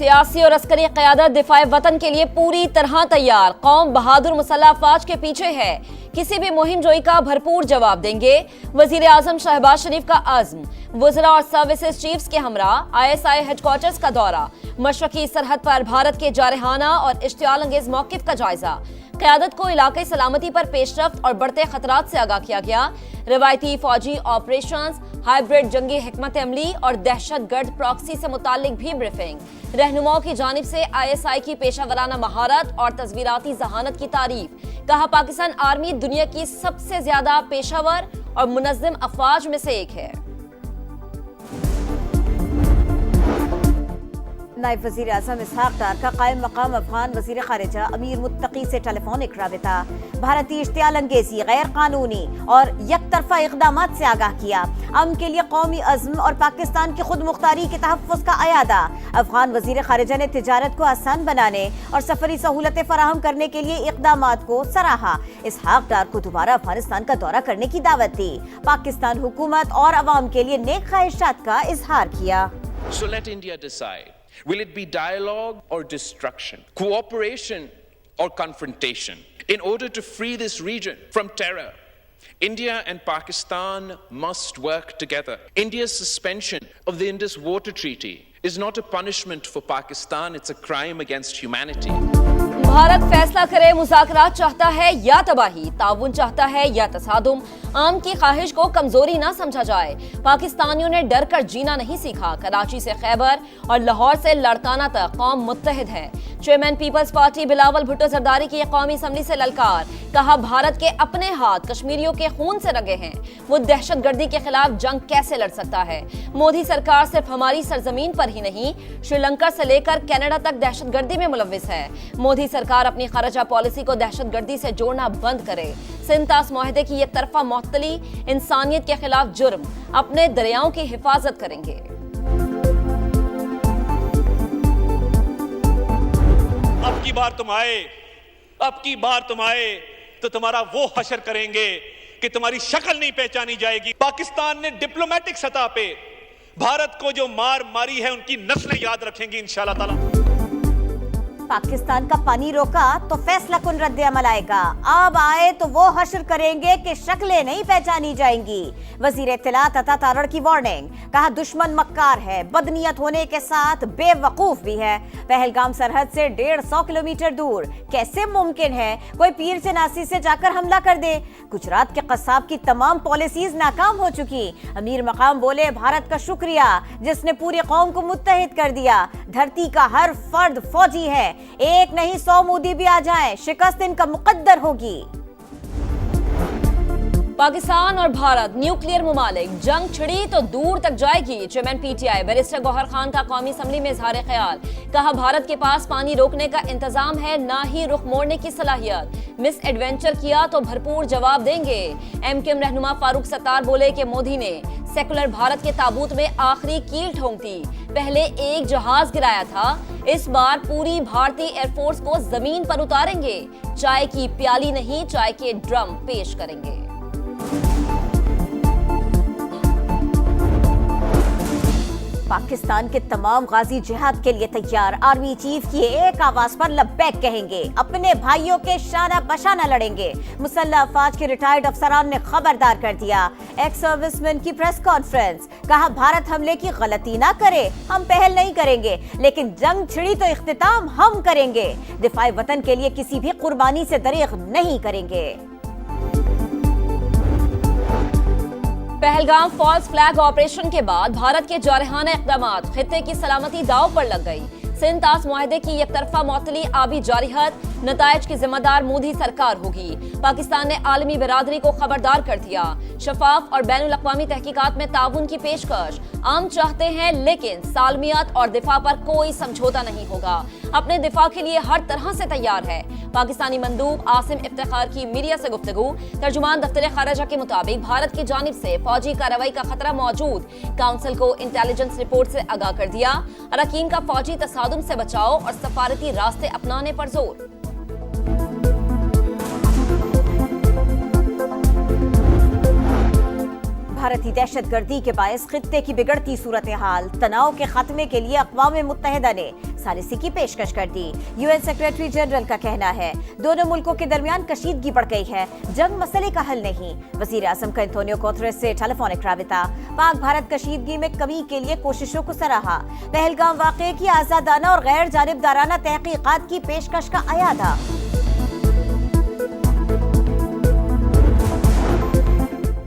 सियासी और अस्करी क़यादत दिफाए वतन के लिए पूरी तरह तैयार। कौम बहादुर मुसल्लह अफवाज के पीछे है, किसी भी मुहिम जोई का भरपूर जवाब देंगे। वजीर आजम शहबाज शरीफ का अज़्म। वज़रा और सर्विसेज चीफ्स के हमरा ISI हेडक्वार्टर्स का दौरा। मशरकी सरहद पर भारत के जारहाना और इश्तियाल अंगेज मौक़िफ़ का जायजा। क़यादत को इलाक़ाई सलामती पर पेशरफ्त और बढ़ते खतरात से आगाह किया गया। रवायती फौजी ऑपरेशंस, हाइब्रिड जंगी हिकमत अमली और दहशत गर्द प्रॉक्सी से मुताल्लिक भी ब्रीफिंग। रहनुमाओं की जानिब से ISI की पेशा वराना महारत और तस्वीराती जहानत की तारीफ। कहा, पाकिस्तान आर्मी दुनिया की सबसे ज्यादा पेशावर और मुनज़्ज़म अफवाज में से एक है। नायब वज़ीर आज़म इसहाक डार का कायम मकाम अफगान वज़ीर ख़ारिजा अमीर मुत्तकी से टेलीफोनिक राबिता। भारतीय इश्तियाल अंगेजी, गैर कानूनी और यकतरफा इक़दामात से आगाह किया। अमन के लिए कौमी अज़्म और पाकिस्तान की खुद मुख्तारी के तहफ़्फ़ुज़ का अयादा। अफगान वज़ीर ख़ारिजा ने तिजारत को आसान बनाने और सफरी सहूलतें फराहम करने के लिए इक़दामात को सराहा। इसहाक डार को दोबारा अफगानिस्तान का दौरा करने की दावत दी। पाकिस्तान हुकूमत और अवाम के लिए नेक ख्वाहिशात का इजहार किया। So let India decide. Will it be dialogue or destruction? Cooperation or confrontation? In order to free this region from terror, India and Pakistan must work together. India's suspension of the Indus Water Treaty is not a punishment for Pakistan, it's a crime against humanity. Bharat फैसला करे, मुज़ाकरात चाहता है या तबाही, ताउन चाहता है या तसादुम। आम की ख्वाहिश को कमजोरी ना समझा जाए। पाकिस्तानियों ने डर कर जीना नहीं सीखा। कराची से खैबर और लाहौर से लड़काना तक कौम मुत्तहिद है। चेयरमैन पीपल्स पार्टी बिलावल भुट्टो जरदारी की कौमी असम्बली से ललकार। कहा, भारत के अपने हाथ कश्मीरियों के खून से रंगे हैं, वो दहशतगर्दी के खिलाफ जंग कैसे लड़ सकता है। मोदी सरकार सिर्फ हमारी सरजमीन पर ही नहीं, श्रीलंका से लेकर कनाडा तक दहशतगर्दी में मुलव्विस है। मोदी सरकार अपनी खारजा पॉलिसी को दहशतगर्दी से जोड़ना बंद करे। सिंतास मुआहदे की एक तरफा मुअत्तली इंसानियत के खिलाफ जुर्म। अपने दरियाओं की हिफाजत करेंगे। अब की बार तुम आए तो तुम्हारा वो हशर करेंगे कि तुम्हारी शक्ल नहीं पहचानी जाएगी। पाकिस्तान ने डिप्लोमेटिक सतह पे भारत को जो मार मारी है, उनकी नस्लें याद रखेंगी इंशाअल्लाह ताला। पाकिस्तान का पानी रोका तो फैसला कुन रद्द अमल आएगा। अब आए तो वो हश्र करेंगे कि शक्लें नहीं पहचानी जाएंगी। वजीर इत्तलात अता तारड़ की वार्निंग। कहा, दुश्मन मक्कार है, बदनीयत होने के साथ बेवकूफ भी है। पहलगाम सरहद से 150 किलोमीटर दूर कैसे मुमकिन है कोई पीर चनासी से जाकर हमला कर दे। गुजरात के कसाब की तमाम पॉलिसीज नाकाम हो चुकी। अमीर मकाम बोले, भारत का शुक्रिया जिसने पूरी कौम को मुत्तहिद कर दिया। धरती का हर फर्द फौजी है, एक नहीं 100 मोदी भी आ जाएं, शिकस्त इनका मुकद्दर होगी। पाकिस्तान और भारत न्यूक्लियर मुमालिक, जंग छिड़ी तो दूर तक जाएगी। Chairman PTI barrister Gauhar Khan का कौमी असम्बली में इजहार ख्याल। कहा, भारत के पास पानी रोकने का इंतजाम है, ना ही रुख मोड़ने की सलाहियत। मिस एडवेंचर किया तो भरपूर जवाब देंगे। MKM रहनुमा फारूक सत्तार बोले कि मोदी ने सेकुलर भारत के ताबूत में आखिरी कील ठोंक दी। पहले एक जहाज गिराया था, इस बार पूरी भारतीय एयरफोर्स को जमीन पर उतारेंगे। चाय की प्याली नहीं, चाय के ड्रम पेश करेंगे। पाकिस्तान के तमाम गाजी जिहाद के लिए तैयार। आर्मी चीफ की एक आवाज पर लब्बैक कहेंगे, अपने भाइयों के शाना बशाना लड़ेंगे। मुसल्लह अफवाज के रिटायर्ड अफसरान ने खबरदार कर दिया। एक्स सर्विसमैन की प्रेस कॉन्फ्रेंस। कहा, भारत हमले की गलती ना करे, हम पहल नहीं करेंगे, लेकिन जंग छिड़ी तो इख्तिताम हम करेंगे। दिफाए वतन के लिए किसी भी कुर्बानी से दरेग नहीं करेंगे। पहलगाम फॉल्स फ्लैग ऑपरेशन के बाद भारत के जारहाना इक़दामात, खित्ते की सलामती दाव पर लग गई। सिंतास मुआहदे की एक तरफा मुअत्तली आबी जारिहत, नताइज की जिम्मेदार मोदी सरकार होगी। पाकिस्तान ने आलमी बिरादरी को खबरदार कर दिया। शफाफ और बैनुल अक़वामी तहकीकात में ताउन की पेशकश। आम चाहते हैं, लेकिन सालमियत और दिफा पर कोई समझौता नहीं होगा। अपने दिफा के लिए हर तरह से तैयार है। पाकिस्तानी मंदूब आसिम इफ्तिखार की मीडिया से गुफ्तगू। तर्जुमान दफ्तर खारजा के मुताबिक भारत की जानिब से फौजी कार्रवाई का खतरा मौजूद। काउंसिल को इंटेलिजेंस रिपोर्ट से आगाह कर दिया। अरकान का फौजी तसादुम से बचाव और सफारती रास्ते अपनाने पर जोर। भारतीय दहशतगर्दी के बायस खित्ते की बिगड़ती सूरत हाल, तनाव के खात्मे के लिए अक़वाम मुत्तहिदा ने सालिसी की पेशकश कर दी। यूएन सेक्रेटरी जनरल का कहना है दोनों मुल्कों के दरमियान कशीदगी बढ़ गई है, जंग मसले का हल नहीं। वजीर आज़म का एंटोनियो गुतेरेस से टेलीफोनिक राबिता, पाक भारत कशीदगी में कमी के लिए कोशिशों को सराहा। पहलगाम वाक़े की आज़ादाना और गैर जानिबदाराना तहकीकात की पेशकश का अयादा।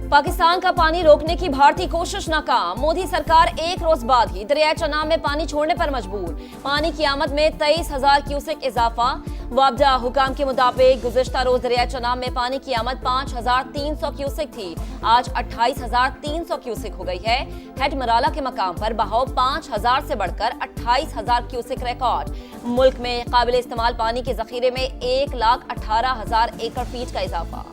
पाकिस्तान का पानी रोकने की भारतीय कोशिश नाकाम। मोदी सरकार एक रोज बाद ही दरिया चनाब में पानी छोड़ने पर मजबूर। पानी की आमद में 23,000 क्यूसेक इजाफा। वाबदा हुकाम के मुताबिक गुज़िश्ता रोज दरिया चनाब में पानी की आमद 5,300 क्यूसेक थी, आज 28,300 क्यूसेक हो गई है। हेड मराला के मकाम पर बहाव 5,000 से बढ़कर 28,000 क्यूसेक रिकॉर्ड। मुल्क में काबिल इस्तेमाल पानी के जखीरे में 1,18,000 एकड़ फीट का इजाफा।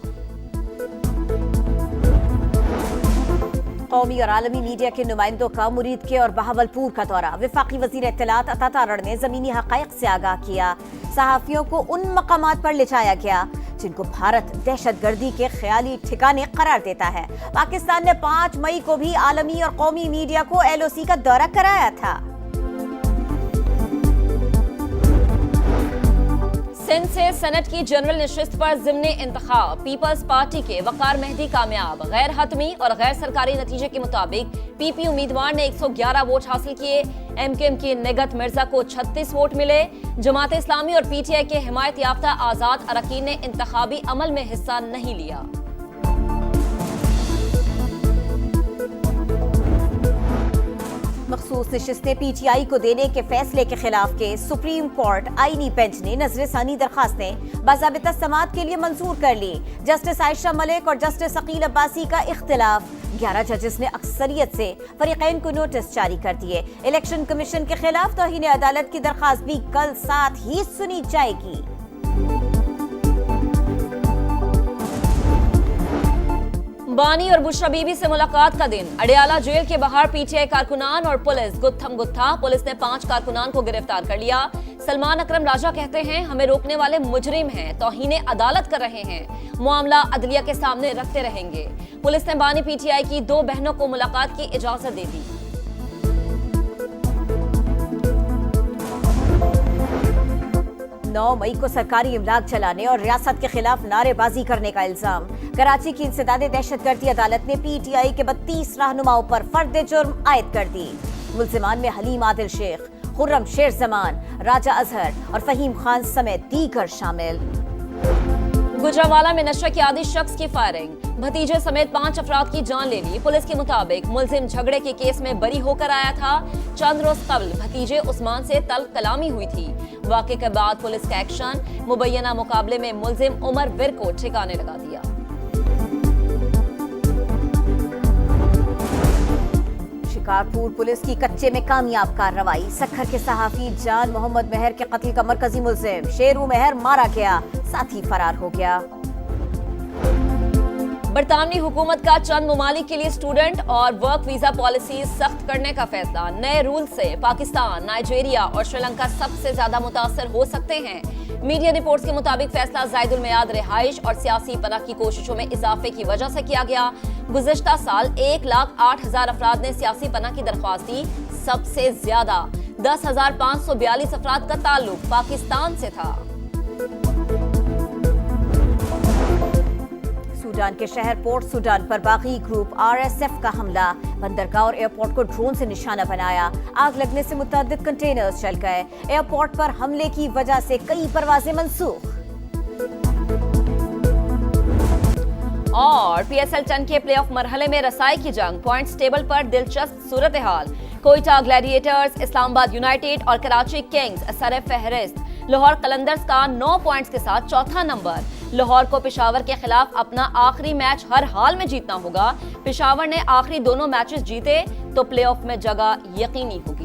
कौमी और आलमी मीडिया के नुमाइंदों का मुरीद के और बहावलपुर का दौरा। वफाकी वजीर इत्तलात अता तारड़ ने जमीनी हक़ाइक़ से आगाह किया। सहाफ़ियों को उन मकामात पर ले जाया गया जिनको भारत दहशतगर्दी के ख्याली ठिकाने करार देता है। पाकिस्तान ने 5 मई को भी आलमी और कौमी मीडिया को LOC का दौरा कराया था। सिंध से सेनेट की जनरल नशिस्त पर ज़िम्ने इंतखाब। पीपल्स पार्टी के वकार मेहदी कामयाब। गैर हतमी और गैर सरकारी नतीजे के मुताबिक PP उम्मीदवार ने 111 वोट हासिल किए। MKM की निगत मिर्जा को 36 वोट मिले। जमात इस्लामी और PTI के हिमायत याफ्ता आज़ाद अरकान ने इंतखाबी अमल में हिस्सा नहीं लिया। मखसूस नशिस्तें PTI को देने के फैसले के खिलाफ के सुप्रीम कोर्ट आईनी बेंच ने नजरसानी दरखास्तें बाज़ाबिता समाअत के लिए मंजूर कर ली। जस्टिस आयशा मलिक और जस्टिस अकील अब्बासी का इख्तिलाफ। 11 जजेस ने अक्सरियत से फरीकैन को नोटिस जारी कर दिए। इलेक्शन कमीशन के खिलाफ तौहीन अदालत की दरखास्त भी कल साथ ही सुनी जाएगी। बानी और बुशरा बीबी से मुलाकात का दिन। अडियाला जेल के बाहर PTI कारकुनान और पुलिस गुत्थम गुत्था। पुलिस ने 5 कारकुनान को गिरफ्तार कर लिया। सलमान अकरम राजा कहते हैं हमें रोकने वाले मुजरिम हैं, तौहीन अदालत कर रहे हैं, मामला अदलिया के सामने रखते रहेंगे। पुलिस ने बानी PTI की 2 बहनों को मुलाकात की इजाजत दे दी। 9 मई को सरकारी इमलाक चलाने और रियासत के खिलाफ नारेबाजी करने का इल्जाम। कराची की इंसदादे दहशतगर्दी अदालत ने PTI के 32 रहनुमाओं पर फर्द जुर्म आयद कर दी। मुल्जिमान में हलीम आदिल शेख, खुर्रम शेर जमान, राजा अजहर और फहीम खान समेत दीगर शामिल। गुजरावाला में नशे के आदी शख्स की फायरिंग। भतीजे समेत 5 अफराद की जान ले ली। पुलिस के मुताबिक मुलजिम झगड़े के केस में बरी होकर आया था। चंद रोज कबल भतीजे उस्मान से तल्ख कलामी हुई थी। वाक़े के बाद पुलिस का एक्शन। मुबैना मुकाबले में मुलजिम उमर विर को ठिकाने लगा दिया। शिकारपुर पुलिस की कच्चे में कामयाब कार्रवाई। सक्खर के सहाफी जान मोहम्मद मेहर के कत्ल का मरकजी मुलजिम शेरू मेहर मारा गया, साथ ही फरार हो गया। बरतानवी हुकूमत का चंद ममालिक के लिए स्टूडेंट और वर्क वीजा पॉलिसी सख्त करने का फैसला। नए रूल से पाकिस्तान, नाइजीरिया और श्रीलंका सबसे ज्यादा मुतासर हो सकते हैं। मीडिया रिपोर्ट्स के मुताबिक फैसला ज़ायदुल मियाद रिहाइश और सियासी पनाह की कोशिशों में इजाफे की वजह से किया गया। गुज़िश्ता साल 1,08,000 अफराद ने सियासी पनाह की दरख्वास्त दी। सबसे ज्यादा 10,542 अफराद का ताल्लुक पाकिस्तान से था। सूडान के शहर पोर्ट सूडान पर बागी ग्रुप RSF का हमला। बंदरगाह और एयरपोर्ट को ड्रोन से निशाना बनाया। आग लगने से मुतअद्दिद कंटेनर्स जल गए। एयरपोर्ट पर हमले की वजह से कई परवाजें मंसूख। और PSL 10 के प्लेऑफ मरहले में रसाई की जंग। पॉइंट्स टेबल पर दिलचस्प सूरत हाल। कोयटा ग्लैडिएटर्स, इस्लामाबाद यूनाइटेड और कराची किंग्स सर फहरिस्त। लाहौर कलंदर्स का 9 पॉइंट्स के साथ चौथा नंबर। लाहौर को पेशावर के खिलाफ अपना आखिरी मैच हर हाल में जीतना होगा। पेशावर ने आखिरी दोनों मैचेस जीते तो प्लेऑफ में जगह यकीनी होगी।